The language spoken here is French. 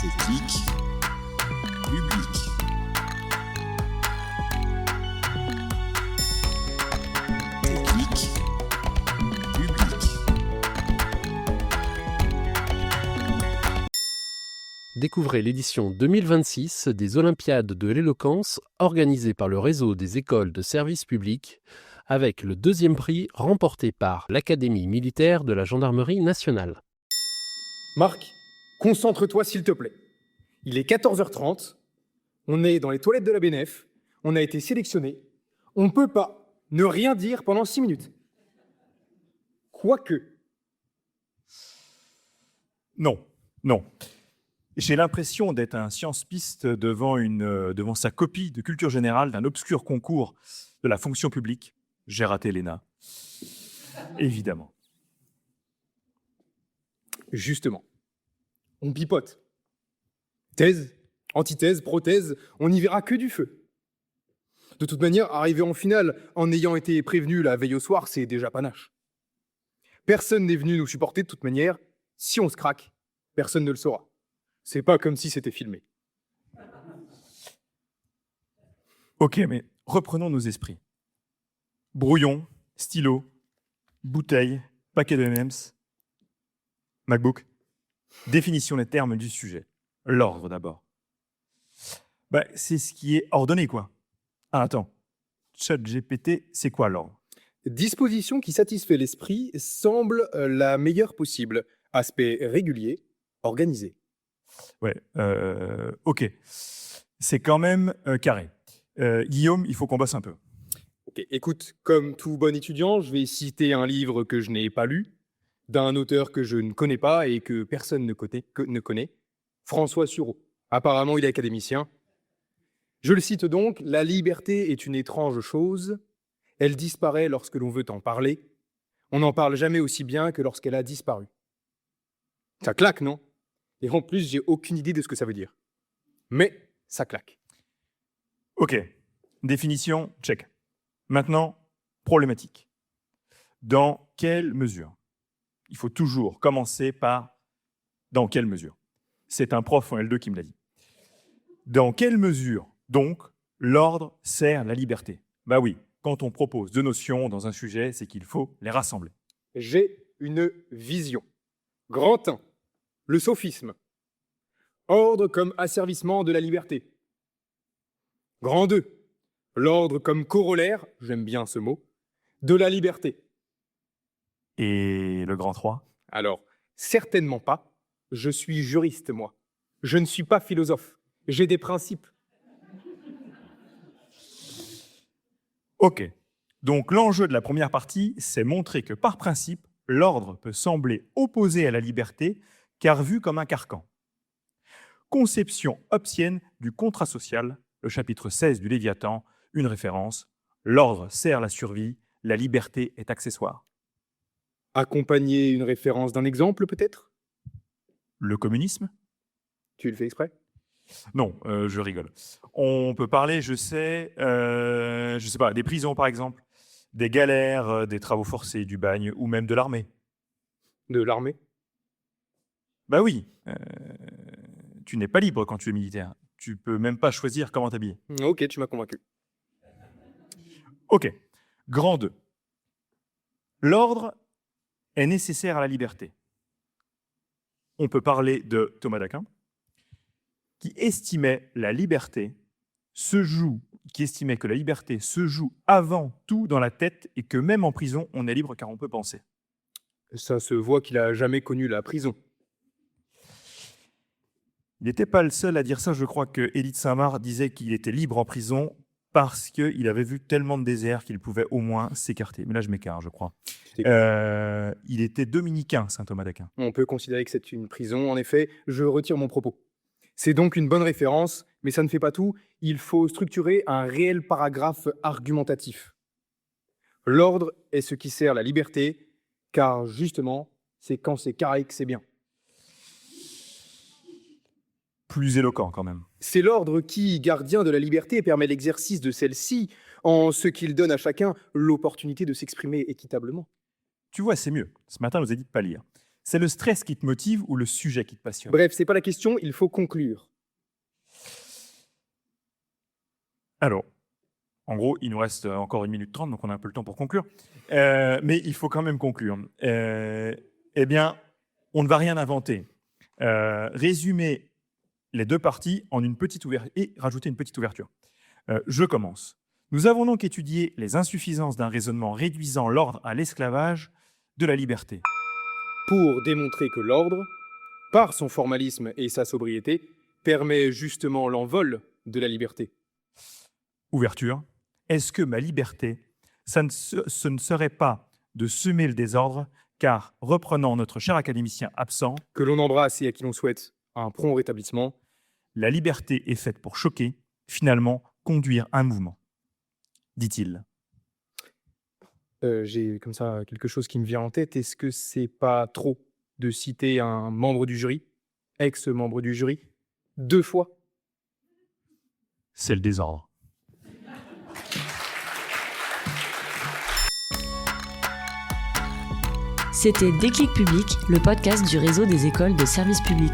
Technique publique. Technique publique. Découvrez l'édition 2026 des Olympiades de l'éloquence organisée par le réseau des écoles de service public avec le deuxième prix remporté par l'Académie militaire de la Gendarmerie nationale. Marc, concentre-toi s'il te plaît. Il est 14h30, on est dans les toilettes de la BNF, on a été sélectionné, on peut pas ne rien dire pendant 6 minutes. Quoique. Non. J'ai l'impression d'être un science-piste devant sa copie de culture générale d'un obscur concours de la fonction publique. J'ai raté l'ENA. Évidemment. Justement, on pipote. Thèse, antithèse, prothèse, on n'y verra que du feu. De toute manière, arriver en finale en ayant été prévenu la veille au soir, c'est déjà panache. Personne n'est venu nous supporter de toute manière. Si on se craque, personne ne le saura. C'est pas comme si c'était filmé. Ok, mais reprenons nos esprits. Brouillon, stylo, bouteille, paquet de M&M's, MacBook. Définition des termes du sujet. L'ordre d'abord. C'est ce qui est ordonné, quoi. Ah, attends. ChatGPT, c'est quoi l'ordre? Disposition qui satisfait l'esprit semble la meilleure possible. Aspect régulier, organisé. Ouais, ok. C'est quand même carré. Guillaume, il faut qu'on bosse un peu. Ok, écoute, comme tout bon étudiant, je vais citer un livre que je n'ai pas lu, d'un auteur que je ne connais pas et que personne ne connaît, François Sureau. Apparemment, il est académicien. Je le cite donc, « La liberté est une étrange chose. Elle disparaît lorsque l'on veut en parler. On n'en parle jamais aussi bien que lorsqu'elle a disparu. » Ça claque, non? Et en plus, j'ai aucune idée de ce que ça veut dire. Mais ça claque. Ok. Définition, check. Maintenant, problématique. Dans quelle mesure? Il faut toujours commencer par dans quelle mesure? C'est un prof en L2 qui me l'a dit. Dans quelle mesure, donc, l'ordre sert la liberté? Bah oui, quand on propose deux notions dans un sujet, c'est qu'il faut les rassembler. J'ai une vision. Grand 1, le sophisme. Ordre comme asservissement de la liberté. Grand 2, l'ordre comme corollaire, j'aime bien ce mot, de la liberté. Et le grand 3? Alors, certainement pas. Je suis juriste, moi. Je ne suis pas philosophe. J'ai des principes. Ok. Donc l'enjeu de la première partie, c'est montrer que par principe, l'ordre peut sembler opposé à la liberté, car vu comme un carcan. Conception hobbesienne du contrat social, le chapitre 16 du Léviathan, une référence. L'ordre sert la survie, la liberté est accessoire. Accompagner une référence d'un exemple, peut-être? Le communisme? Tu le fais exprès? Non, je rigole. On peut parler, je sais pas, des prisons par exemple, des galères, des travaux forcés, du bagne ou même de l'armée. De l'armée? Bah oui, tu n'es pas libre quand tu es militaire. Tu peux même pas choisir comment t'habiller. Ok, tu m'as convaincu. Ok, grand 2. L'ordre est nécessaire à la liberté. On peut parler de Thomas d'Aquin, qui estimait que la liberté se joue avant tout dans la tête et que même en prison, on est libre car on peut penser. Ça se voit qu'il a jamais connu la prison. Il n'était pas le seul à dire ça. Je crois que Édith Saint-Marc disait qu'il était libre en prison parce qu'il avait vu tellement de désert qu'il pouvait au moins s'écarter. Mais là, je m'écarte, je crois. Il était dominicain, saint Thomas d'Aquin. On peut considérer que c'est une prison. En effet, je retire mon propos. C'est donc une bonne référence, mais ça ne fait pas tout. Il faut structurer un réel paragraphe argumentatif. L'ordre est ce qui sert la liberté, car justement, c'est quand c'est carré que c'est bien. Plus éloquent quand même. C'est l'ordre qui, gardien de la liberté, permet l'exercice de celle-ci, en ce qu'il donne à chacun l'opportunité de s'exprimer équitablement. Tu vois, c'est mieux. Ce matin, on nous a dit de ne pas lire. C'est le stress qui te motive ou le sujet qui te passionne? Bref, c'est pas la question, il faut conclure. Alors, en gros, il nous reste encore 1 minute 30, donc on a un peu le temps pour conclure. Mais il faut quand même conclure. Eh bien, on ne va rien inventer. Résumer les deux parties en une petite ouverture et rajouter une petite ouverture. Je commence. Nous avons donc étudié les insuffisances d'un raisonnement réduisant l'ordre à l'esclavage de la liberté. Pour démontrer que l'ordre, par son formalisme et sa sobriété, permet justement l'envol de la liberté. Ouverture. Est-ce que ma liberté, ce ne serait pas de semer le désordre, car, reprenant notre cher académicien absent, Que l'on embrasse et à qui l'on souhaite un prompt rétablissement, la liberté est faite pour choquer, finalement conduire un mouvement, dit-il. j'ai comme ça quelque chose qui me vient en tête. Est-ce que c'est pas trop de citer un membre du jury, ex-membre du jury, 2 fois? C'est le désordre. C'était Déclic Public, le podcast du réseau des écoles de service public.